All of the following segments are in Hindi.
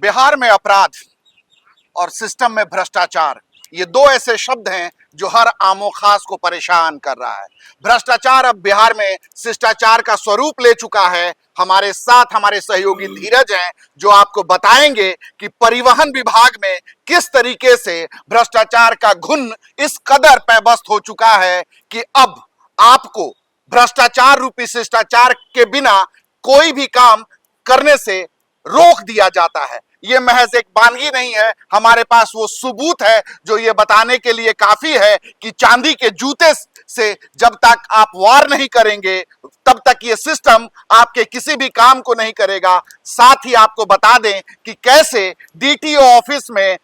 बिहार में अपराध और सिस्टम में भ्रष्टाचार, ये दो ऐसे शब्द हैं जो हर आमो खास को परेशान कर रहा है। भ्रष्टाचार अब बिहार में शिष्टाचार का स्वरूप ले चुका है। हमारे साथ हमारे सहयोगी धीरज हैं जो आपको बताएंगे कि परिवहन विभाग में किस तरीके से भ्रष्टाचार का घुन इस कदर पैबस्त हो चुका है कि अब आपको भ्रष्टाचार रूपी शिष्टाचार के बिना कोई भी काम करने से रोक दिया जाता है। ये महज एक वानगी नहीं है, हमारे पास वो सबूत है जो ये बताने के लिए काफी है कि चांदी के जूते से जब तक आप वार नहीं करेंगे तब तक ये सिस्टम आपके किसी भी काम को नहीं करेगा। साथ ही आपको बता दें कि कैसे डीटीओ ऑफिस में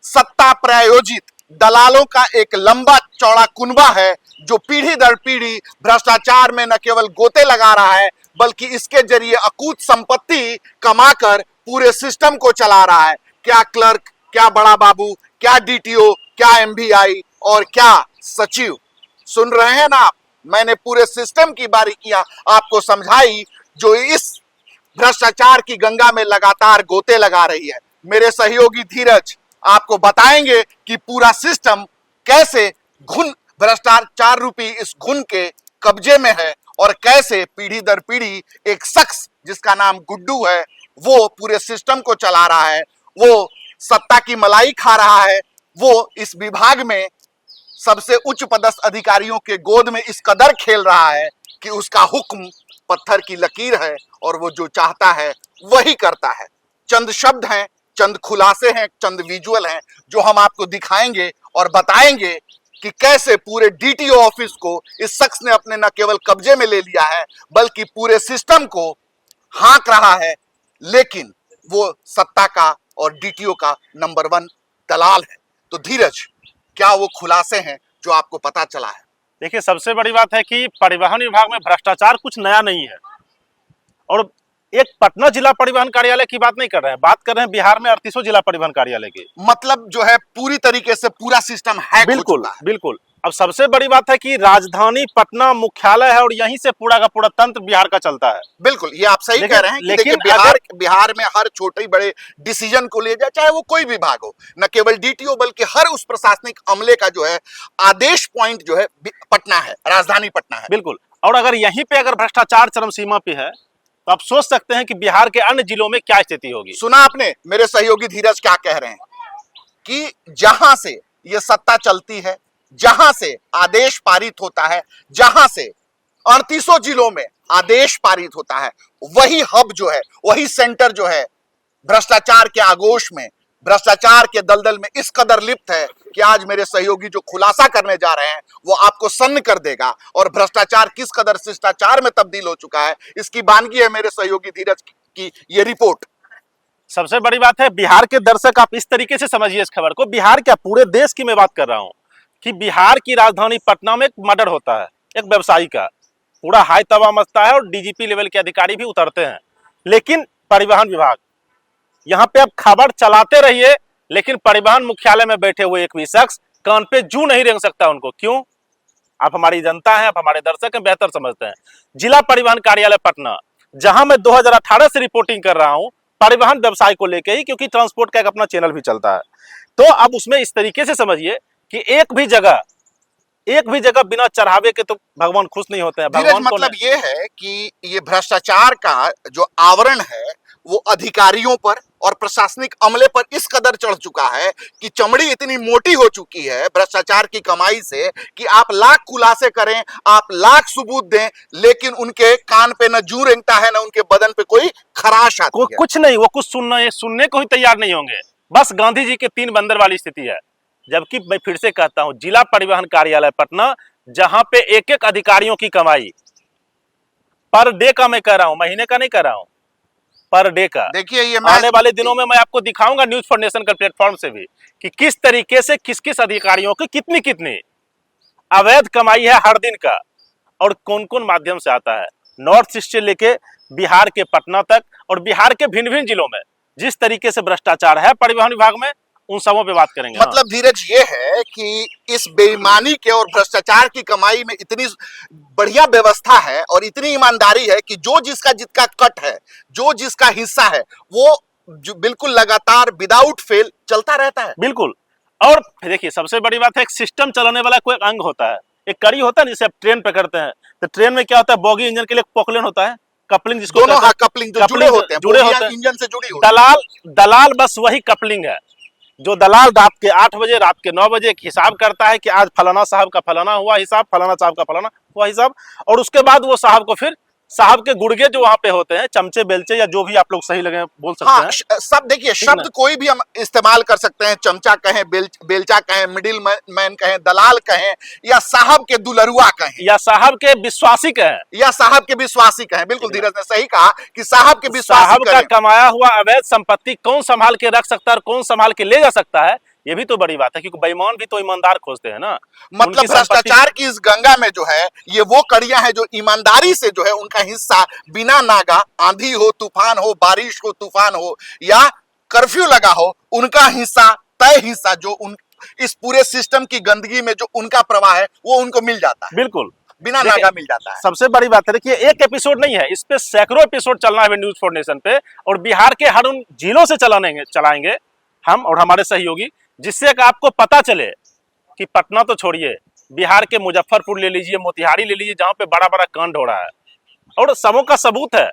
सत्ता प्रायोजित दलालों का एक लंबा चौड़ा कुनबा है जो पीढ़ी दर पीढ़ी भ्रष्टाचार में न केवल गोते लगा रहा है बल्कि इसके जरिए अकूत संपत्ति कमाकर पूरे सिस्टम को चला रहा है। क्या क्लर्क, क्या बड़ा बाबू, क्या डीटीओ, क्या एमवीआई और क्या सचिव। सुन रहे हैं ना आप, मैंने पूरे सिस्टम की बारीकियां आपको समझाई जो इस भ्रष्टाचार की गंगा में लगातार गोते लगा रही है। मेरे सहयोगी धीरज आपको बताएंगे कि पूरा सिस्टम कैसे घुन भ्रष्टाचार रूपी इस घुन के कब्जे में है और कैसे पीढ़ी दर पीढ़ी एक शख्स जिसका नाम गुड्डू है वो पूरे सिस्टम को चला रहा है, वो सत्ता की मलाई खा रहा है, वो इस विभाग में सबसे उच्च पदस्थ अधिकारियों के गोद में इस कदर खेल रहा है कि उसका हुक्म पत्थर की लकीर है और वो जो चाहता है वही करता है। चंद शब्द हैं, चंद खुलासे हैं, चंद विजुअल हैं जो हम आपको दिखाएंगे और बताएंगे कि कैसे पूरे डीटीओ ऑफिस को इस शख्स ने अपने न केवल कब्जे में ले लिया है बल्कि पूरे सिस्टम को हाँक रहा है, लेकिन वो सत्ता का और डीटीओ का नंबर 1 दलाल है। तो धीरज, क्या वो खुलासे हैं जो आपको पता चला है? देखिए, सबसे बड़ी बात है कि परिवहन विभाग में भ्रष्टाचार कुछ नया नहीं है और एक पटना जिला परिवहन कार्यालय की बात नहीं कर रहे हैं, बात कर रहे हैं बिहार में 38 जिला परिवहन कार्यालय की। मतलब जो है पूरी तरीके से पूरा सिस्टम हैक हो बिल्कुल चुका है। बिल्कुल। अब सबसे बड़ी बात है कि राजधानी पटना मुख्यालय है और यहीं से पूरा का पूरा तंत्र बिहार का चलता है। बिल्कुल, ये आप सही कह रहे हैं कि देखिए बिहार में हर छोटे बड़े डिसीजन को ले जाए, चाहे वो कोई विभाग हो, न केवल डीटीओ बल्कि हर उस प्रशासनिक अमले का जो है आदेश पॉइंट जो है पटना है, राजधानी पटना है। बिल्कुल। और अगर यहीं पे अगर भ्रष्टाचार चरम सीमा पे है तो आप सोच सकते हैं कि बिहार के अन्य जिलों में क्या स्थिति होगी। सुना आपने मेरे सहयोगी धीरज क्या कह रहे हैं कि जहां से ये सत्ता चलती है, जहां से आदेश पारित होता है, जहां से 38 जिलों में आदेश पारित होता है, वही हब जो है, वही सेंटर जो है भ्रष्टाचार के आगोश में, भ्रष्टाचार के दलदल में इस कदर लिप्त है कि आज मेरे सहयोगी जो खुलासा करने जा रहे हैं वो आपको सन्न कर देगा। और भ्रष्टाचार किस कदर शिष्टाचार में तब्दील हो चुका है इसकी वानगी है मेरे सहयोगी धीरज की ये रिपोर्ट। सबसे बड़ी बात है, बिहार के दर्शक आप इस तरीके से समझिए इस खबर को, बिहार क्या पूरे देश की मैं बात कर रहा हूं कि बिहार की राजधानी पटना में एक मर्डर होता है, एक व्यवसायी का, पूरा हाई तबाह मचता है और डीजीपी लेवल के अधिकारी भी उतरते हैं, लेकिन परिवहन विभाग यहाँ पे आप खबर चलाते रहिए लेकिन परिवहन मुख्यालय में बैठे हुए एक भी शख्स कान पे जू नहीं रेंग सकता उनको। क्यों? आप हमारी जनता हैं, आप हमारे दर्शक हैं, बेहतर समझते हैं। जिला परिवहन कार्यालय पटना, जहां मैं 2018 से रिपोर्टिंग कर रहा हूं परिवहन व्यवसाय को लेकर ही, क्योंकि ट्रांसपोर्ट का एक अपना चैनल भी चलता है, तो अब उसमें इस तरीके से समझिए कि एक भी जगह बिना चढ़ावे के तो भगवान खुश नहीं होते हैं। भगवान मतलब ये है कि ये भ्रष्टाचार का जो आवरण है वो अधिकारियों पर और प्रशासनिक अमले पर इस कदर चढ़ चुका है कि चमड़ी इतनी मोटी हो चुकी है भ्रष्टाचार की कमाई से कि आप लाख खुलासे करें, आप लाख सबूत दें, लेकिन उनके कान पे न जू रेंगता है, न उनके बदन पे कोई खराश आती है। कुछ नहीं, वो कुछ सुनने को ही तैयार नहीं होंगे। बस गांधी जी के 3 बंदर वाली स्थिति है। जबकि मैं फिर से कहता हूं, जिला परिवहन कार्यालय पटना, जहां पे एक एक अधिकारियों की कमाई पर डे का, मैं कह रहा हूं, महीने का नहीं कह रहा हूं, पर डे का। देखिए ये आने वाले दिनों में मैं आपको दिखाऊंगा न्यूज फॉर नेशन का प्लेटफॉर्म से भी कि किस तरीके से किस किस अधिकारियों की कितनी अवैध कमाई है हर दिन का और कौन कौन माध्यम से आता है। नॉर्थ ईस्ट से लेके बिहार के पटना तक और बिहार के भिन्न भिन्न जिलों में जिस तरीके से भ्रष्टाचार है परिवहन विभाग में, उन सबों पे बात करेंगे। मतलब धीरज ये है कि इस बेईमानी के और भ्रष्टाचार की कमाई में इतनी बढ़िया व्यवस्था है और इतनी ईमानदारी है कि जो जिसका कट है, जो जिसका हिस्सा है, वो जो बिल्कुल लगातार विदाउट फेल चलता रहता है। बिल्कुल। और देखिए सबसे बड़ी बात है, एक सिस्टम चलाने वाला कोई अंग होता है, एक कड़ी होता है, जिसे आप ट्रेन पकड़ते हैं, तो ट्रेन में क्या होता है, बॉगी इंजन के लिए पोकलेन होता है, कपलिंग जिसको दोनों कहते हैं, कपलिंग जो जुड़े होते हैं, जुड़े बोगियां होते हैं। इंजन से जुड़ी होती दलाल दलाल बस वही कपलिंग है। जो दलाल रात के 8 बजे, रात के 9 बजे एक हिसाब करता है कि आज फलाना साहब का फलाना हुआ हिसाब, फलाना साहब का फलाना हुआ हिसाब, और उसके बाद वो साहब को फिर साहब के गुड़गे जो वहां पे होते हैं, चमचे बेलचे या जो भी आप लोग सही लगे बोल सकते हाँ, हैं। सब देखिए, शब्द कोई भी हम इस्तेमाल कर सकते हैं, चमचा कहें, बेलचा कहें, मिडिल मैन कहें, दलाल कहें, या साहब के दुलरुआ कहें, या साहब के विश्वासी कहें, या साहब के विश्वासी कहें। बिल्कुल धीरज ने सही कहा कि साहब के विश्वासी साहब का करें। कमाया हुआ अवैध संपत्ति कौन संभाल के रख सकता है और कौन संभाल के ले जा सकता है, ये भी तो बड़ी बात है, क्योंकि बेईमान भी तो ईमानदार खोजते हैं ना। मतलब उनकी संपत्ति- भ्रष्टाचार की इस गंगा में जो है, ये वो कड़ियां हैं जो ईमानदारी से जो है उनका हिस्सा बिना नागा, आंधी हो, तूफान हो, बारिश हो, तूफान हो, या कर्फ्यू लगा हो, उनका हिस्सा, तय हिस्सा जो उन इस पूरे सिस्टम की गंदगी में जो उनका प्रवाह है वो उनको मिल जाता है, बिल्कुल बिना देखिए, नागा मिल जाता है। सबसे बड़ी बात है, देखिए एक एपिसोड नहीं है, इस पे सैकड़ों एपिसोड चलना है न्यूज फॉर नेशन पे, और बिहार के हर उन जिलों से चलाएंगे हम और हमारे सहयोगी, जिससे कि आपको पता चले कि पटना तो छोड़िए, बिहार के मुजफ्फरपुर ले लीजिए, मोतिहारी ले लीजिए, जहां पे बड़ा बड़ा कांड हो रहा है, और सबों का सबूत है।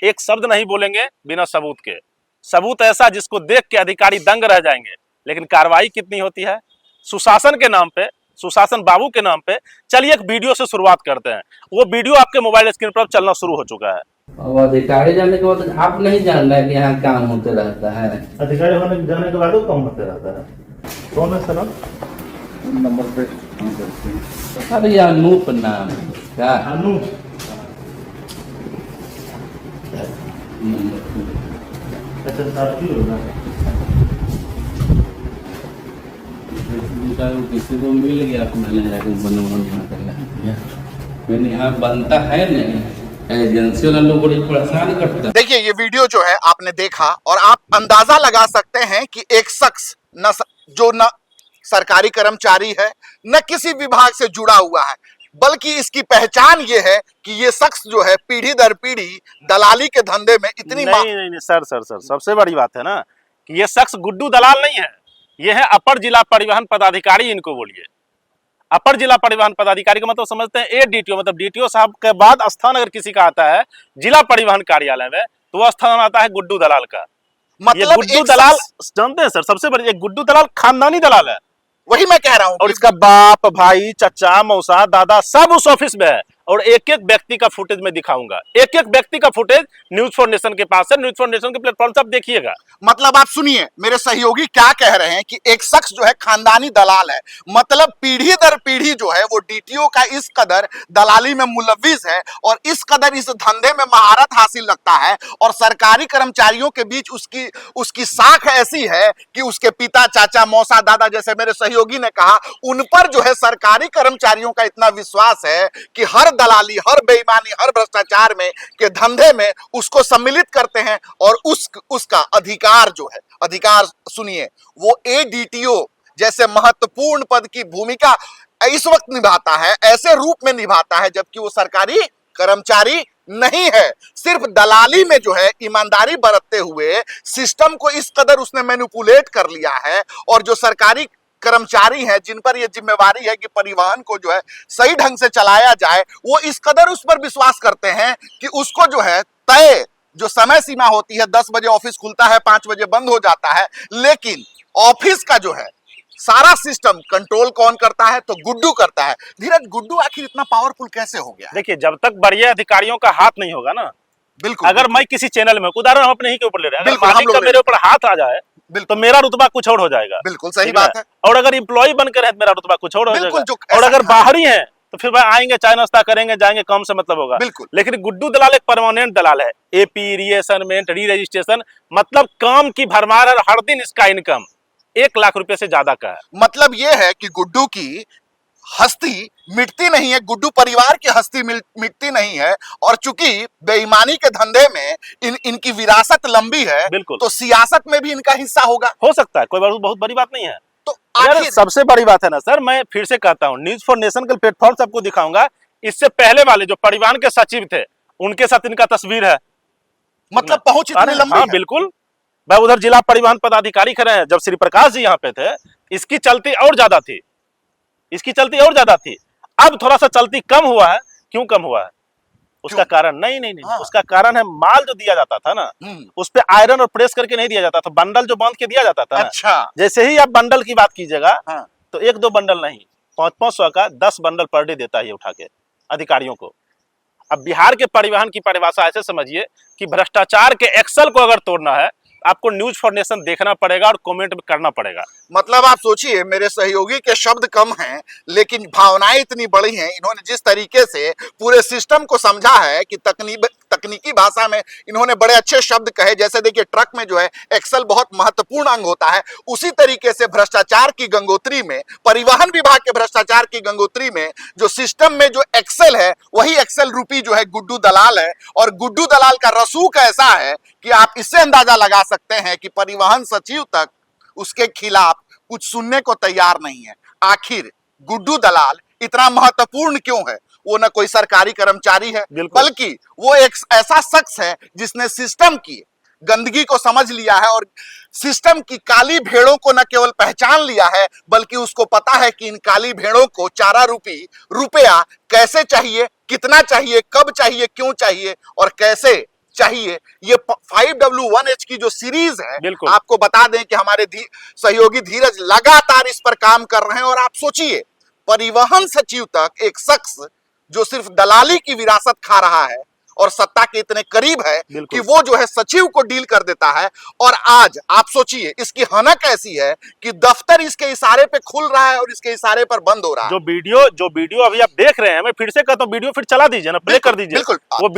एक शब्द नहीं बोलेंगे बिना सबूत के, सबूत ऐसा जिसको देख के अधिकारी दंग रह जाएंगे, लेकिन कार्रवाई कितनी होती है सुशासन के नाम पे, सुशासन बाबू के नाम पे। चलिए एक वीडियो से शुरुआत करते हैं, वो वीडियो आपके मोबाइल स्क्रीन पर चलना शुरू हो चुका है। अब अधिकारी जाने के बाद आप नहीं जान रहे कि यहाँ काम होते रहता है। अधिकारी होने जाने के बाद काम होते रहता है। कौन है सर? नंबर पे अरे अनूप नाम क्या? अनु अच्छा साथी होगा, किसी को मिल गया, मैंने जाकर बनवाना कर लिया। मैंने यहाँ बनता है नहीं, एजेंसी वाला लोग बड़ी परेशान करता है। देखिए ये वीडियो जो है आपने देखा, और आप अंदाजा लगा सकते हैं कि एक शख्स जो न सरकारी कर्मचारी है, न किसी विभाग से जुड़ा हुआ है, बल्कि इसकी पहचान ये है कि ये शख्स जो है पीढ़ी दर पीढ़ी दलाली के धंधे में इतनी नहीं सर सबसे बड़ी बात है ना कि ये शख्स गुड्डू दलाल नहीं है, ये है अपर जिला परिवहन पदाधिकारी, इनको बोलिए। अपर जिला परिवहन पदाधिकारी का मतलब समझते हैं एडीटीओ, मतलब डीटीओ साहब के बाद स्थान अगर किसी का आता है जिला परिवहन कार्यालय में, तो वह स्थान आता है गुड्डू दलाल का। ये मतलब गुड्डू दलाल जानते हैं सर, सबसे बड़ी एक गुड्डू दलाल खानदानी दलाल है, वही मैं कह रहा हूं। और इसका बाप, भाई, चचा, मौसा, दादा सब उस ऑफिस में है, और एक एक व्यक्ति का फुटेज मैं दिखाऊंगा, एक एक व्यक्ति का फुटेज न्यूज फॉर नेशन के पास है, न्यूज फॉर नेशन के प्लेटफॉर्म से आप देखिएगा। मतलब आप सुनिए, मेरे सहयोगी क्या कह रहे हैं कि एक शख्स जो है खानदानी दलाल है, मतलब पीढ़ी दर पीढ़ी जो है वो डीटीओ का इस कदर दलाली में मुलव्विस है, और इस कदर इस धंधे में महारत हासिल रखता है, और सरकारी कर्मचारियों के बीच उसकी साख ऐसी है कि उसके पिता, चाचा, मौसा, दादा, जैसे मेरे सहयोगी ने कहा, उन पर जो है सरकारी कर्मचारियों का इतना विश्वास है कि हर दलाली, हर बेईमानी, हर भ्रष्टाचार में के धंधे में उसको सम्मिलित करते हैं, और उसका अधिकार जो है, अधिकार सुनिए, वो एडीटीओ जैसे महत्वपूर्ण पद की भूमिका इस वक्त निभाता है, ऐसे रूप में निभाता है, जबकि वो सरकारी कर्मचारी नहीं है। सिर्फ दलाली में जो है ईमानदारी बरतते हुए सिस्टम को इस कदर उसने मैनिपुलेट कर लिया है, और जो सरकारी कर्मचारी हैं जिन पर यह जिम्मेवारी है कि परिवहन को जो है सही ढंग से चलाया जाए, वो इस कदर उस पर विश्वास करते हैं कि उसको जो है तय जो समय सीमा होती है, 10 बजे ऑफिस खुलता है, 5 बजे बंद हो जाता है, लेकिन ऑफिस का जो है सारा सिस्टम कंट्रोल कौन करता है? तो गुड्डू करता है। धीरज, गुड्डू आखिर इतना पावरफुल कैसे हो गया? देखिए जब तक बड़े अधिकारियों का हाथ नहीं होगा ना, बिल्कुल, अगर मैं किसी चैनल में, उदाहरण हम अपने ही के ऊपर ले रहे हैं, अगर बिल्कुल, हम मालिक लोग का मेरे ऊपर हाथ आ जाए बिल्कुल, तो मेरा रुतबा कुछ और हो जाएगा। बिल्कुल सही ठीक है? बात है। और अगर एम्प्लॉय बनकर है तो मेरा रुतबा कुछ और हो बिल्कुल, जाएगा, जो और ऐसा- अगर बाहरी है तो फिर भाई आएंगे, चाय नाश्ता करेंगे, जाएंगे, काम से मतलब होगा। बिल्कुल। लेकिन गुड्डू दलाल एक परमानेंट दलाल है, एपी, रीअसाइनमेंट, री रजिस्ट्रेशन, मतलब काम की भरमार है, हर दिन इसका इनकम 1 लाख रुपए से ज्यादा का है। मतलब यह है कि गुड्डू की हस्ती मिटती नहीं है, गुड्डू परिवार की हस्ती मिटती नहीं है, और चूंकि बेईमानी के धंधे में इनकी विरासत लंबी है, बिल्कुल। तो सियासत में भी इनका हिस्सा होगा। हो सकता है, कोई बहुत बड़ी बात नहीं है। तो यार आखिर सबसे बड़ी बात है ना सर, मैं फिर से कहता हूँ, न्यूज फॉर नेशन के प्लेटफॉर्म सबको दिखाऊंगा, इससे पहले वाले जो परिवहन के सचिव थे उनके साथ इनका तस्वीर है, मतलब पहुंच इतनी अरे लंबी हाँ है। बिल्कुल, भाई उधर जिला परिवहन पदाधिकारी खड़े हैं, जब श्री प्रकाश जी यहाँ पे थे इसकी चलती और ज्यादा थी, इसकी चलती और ज्यादा थी। अब थोड़ा सा चलती कम हुआ है। क्यों कम हुआ है? उसका कारण नहीं, हाँ। उसका कारण है माल जो दिया जाता था ना, उस पे आयरन और प्रेस करके नहीं दिया जाता था, बंडल जो बांध के दिया जाता था ना। अच्छा। जैसे ही आप बंडल की बात कीजिएगा हाँ। तो 1-2 बंडल नहीं, 500 का 10 बंडल पर डे देता है ये उठा के अधिकारियों को। अब बिहार के परिवहन की परिभाषा ऐसे समझिए कि भ्रष्टाचार के एक्सेल को अगर तोड़ना है आपको न्यूज फॉर नेशन देखना पड़ेगा और कमेंट करना पड़ेगा। मतलब आप सोचिए, मेरे सहयोगी के शब्द कम हैं लेकिन भावनाएं इतनी बड़ी हैं। इन्होंने जिस तरीके से पूरे सिस्टम को समझा है कि तकनीकी भाषा में इन्होंने बड़े अच्छे शब्द कहे। जैसे देखिए ट्रक में जो है एक्सेल बहुत महत्वपूर्ण अंग होता है, उसी तरीके से भ्रष्टाचार की गंगोत्री में, परिवहन विभाग के भ्रष्टाचार की गंगोत्री में जो सिस्टम में जो एक्सेल है वही एक्सेल रूपी जो है गुड्डू दलाल है। और गुड्डू दलाल का रसूख ऐसा है कि आप इससे अंदाजा लगा सकते हैं कि परिवहन सचिव तक उसके खिलाफ कुछ सुनने को तैयार नहीं है। आखिर गुड्डू दलाल इतना महत्वपूर्ण क्यों है? वो न कोई सरकारी कर्मचारी है, बल्कि वो एक ऐसा शख्स है जिसने सिस्टम की गंदगी को समझ लिया है और सिस्टम की काली भेड़ों को न केवल पहचान लिया है बल्कि उसको पता है कि इन काली भेड़ों को चारा रुपया कैसे चाहिए, कितना चाहिए, कब चाहिए, क्यों चाहिए और कैसे चाहिए। ये 5W1H की जो सीरीज है, आपको बता दें कि हमारे सहयोगी धीरज लगातार इस पर काम कर रहे हैं। और आप सोचिए, परिवहन सचिव तक एक शख्स जो सिर्फ दलाली की विरासत खा रहा है और सत्ता के इतने करीब है कि वो जो है सचिव को डील कर देता है। और आज आप सोचिए इसकी हनक ऐसी है कि दफ्तर इसके इशारे पे खुल रहा है और इसके इशारे पर बंद हो रहा है। जो वीडियो अभी आप देख रहे हैं, मैं फिर से कहता हूं वीडियो फिर चला दीजिए ना, प्ले कर दीजिए। बिल्कुल, वो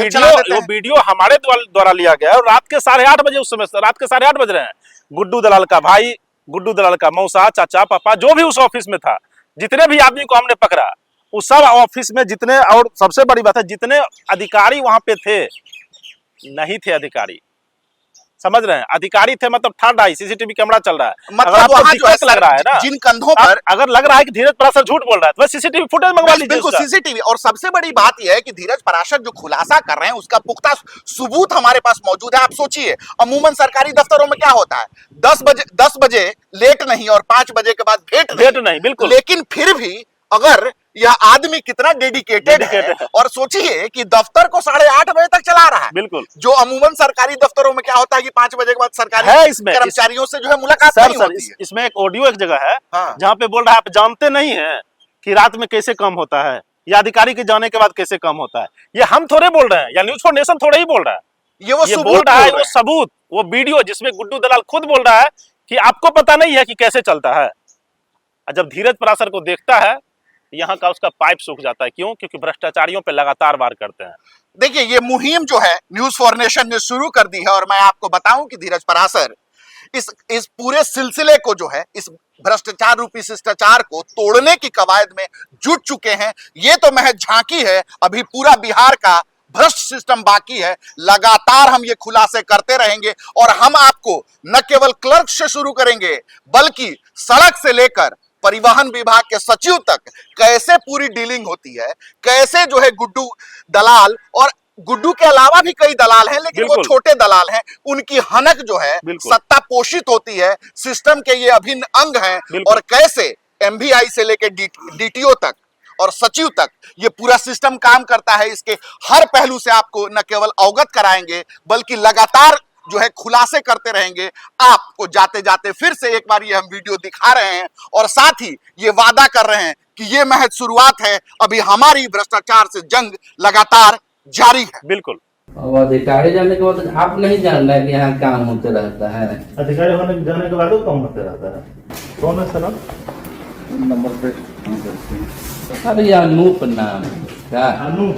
वीडियो हमारे द्वारा लिया गया है और रात के 8:30 बजे, उस समय रात के 8:30 बज रहे हैं। गुड्डू दलाल का भाई, गुड्डू दलाल का मौसा, चाचा, पापा, जो भी उस ऑफिस में था, जितने भी आदमी को हमने पकड़ा, उस सब ऑफिस में जितने, और सबसे बड़ी बात है जितने अधिकारी वहां पे थे नहीं थे अधिकारी, समझ रहे हैं? अधिकारी थे मतलब थर्ड आई, सीसीटीवी कैमरा चल रहा है। मतलब आपको दिक्कत लग रहा है ना, जिन कंधों पर अगर लग रहा है कि धीरज पराशर झूठ बोल रहा है तो सीसीटीवी फुटेज मंगवा लीजिए। बिल्कुल सीसीटीवी। और सबसे बड़ी बात यह है कि धीरज पराशर जो खुलासा कर रहे हैं उसका पुख्ता सबूत हमारे पास मौजूद है। आप सोचिए, अमूमन सरकारी दफ्तरों में क्या होता है, 10 बजे लेट नहीं और 5 बजे के बाद भेंट नहीं। बिल्कुल। लेकिन फिर भी अगर यह आदमी कितना डेडिकेटेड है, और सोचिए कि दफ्तर को 8:30 बजे तक चला रहा है। बिल्कुल। जो अमूमन सरकारी दफ्तरों में क्या होता है कि 5 बजे के बाद सरकारी कर्मचारियों से जो है मुलाकात नहीं होती है। इसमें एक ऑडियो एक जगह है जहाँ पे बोल रहा है आप जानते नहीं है कि रात में कैसे काम होता है या अधिकारी के जाने के बाद कैसे काम होता है। ये हम थोड़े बोल रहे हैं या न्यूज फॉर नेशन थोड़ा ही बोल रहा है, ये बोल रहा है वो सबूत, वो वीडियो जिसमें गुड्डू दलाल खुद बोल रहा है कि आपको पता नहीं है कि कैसे चलता है। जब धीरज पराशर को देखता है यहाँ का उसका पाइप सूख जाता है। क्यों? क्योंकि भ्रष्टाचारियों पे लगातार वार करते हैं। देखिए ये मुहिम जो है न्यूज फॉर नेशन ने शुरू कर दी है और मैं आपको बताऊं कि धीरज पराशर इस पूरे सिलसिले को जो है, इस भ्रष्टाचार रूपी शिष्टाचार को तोड़ने की कवायद में जुट चुके हैं। ये तो महज झांकी है, अभी पूरा बिहार का भ्रष्ट सिस्टम बाकी है। लगातार हम ये खुलासे करते रहेंगे और हम आपको न केवल क्लर्क से शुरू करेंगे बल्कि सड़क से लेकर परिवहन विभाग के सचिव तक कैसे पूरी डीलिंग होती है, कैसे जो है गुड्डू दलाल, और गुड्डू के अलावा भी कई दलाल हैं लेकिन वो छोटे दलाल हैं, उनकी हनक जो है सत्ता पोषित होती है, सिस्टम के ये अभिन्न अंग हैं। और कैसे एमवीआई से लेकर डीटीओ तक और सचिव तक ये पूरा सिस्टम काम करता है, इसके हर पहलू से आपको न केवल अवगत कराएंगे बल्कि लगातार जो है खुलासे करते रहेंगे। आपको जाते जाते फिर से एक बार ये हम वीडियो दिखा रहे हैं और साथ ही ये वादा कर रहे हैं कि ये महज शुरुआत है, अभी हमारी भ्रष्टाचार से जंग लगातार जारी है। बिल्कुल। अब अधिकारी जाने के बाद आप नहीं जान रहे कि यहाँ काम होते रहता है? अधिकारी होने जाने के बाद काम होते रहता है। कौन है सर? Number plate. अरे अनूप नाम क्या? अनूप।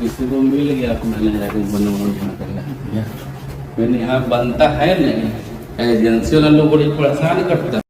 किसी को मिल गया मैंने जाकर बनवाना कर लिया। मैंने यहाँ बनता है नहीं, एजेंसी वाला लोग बड़ी परेशान करता है।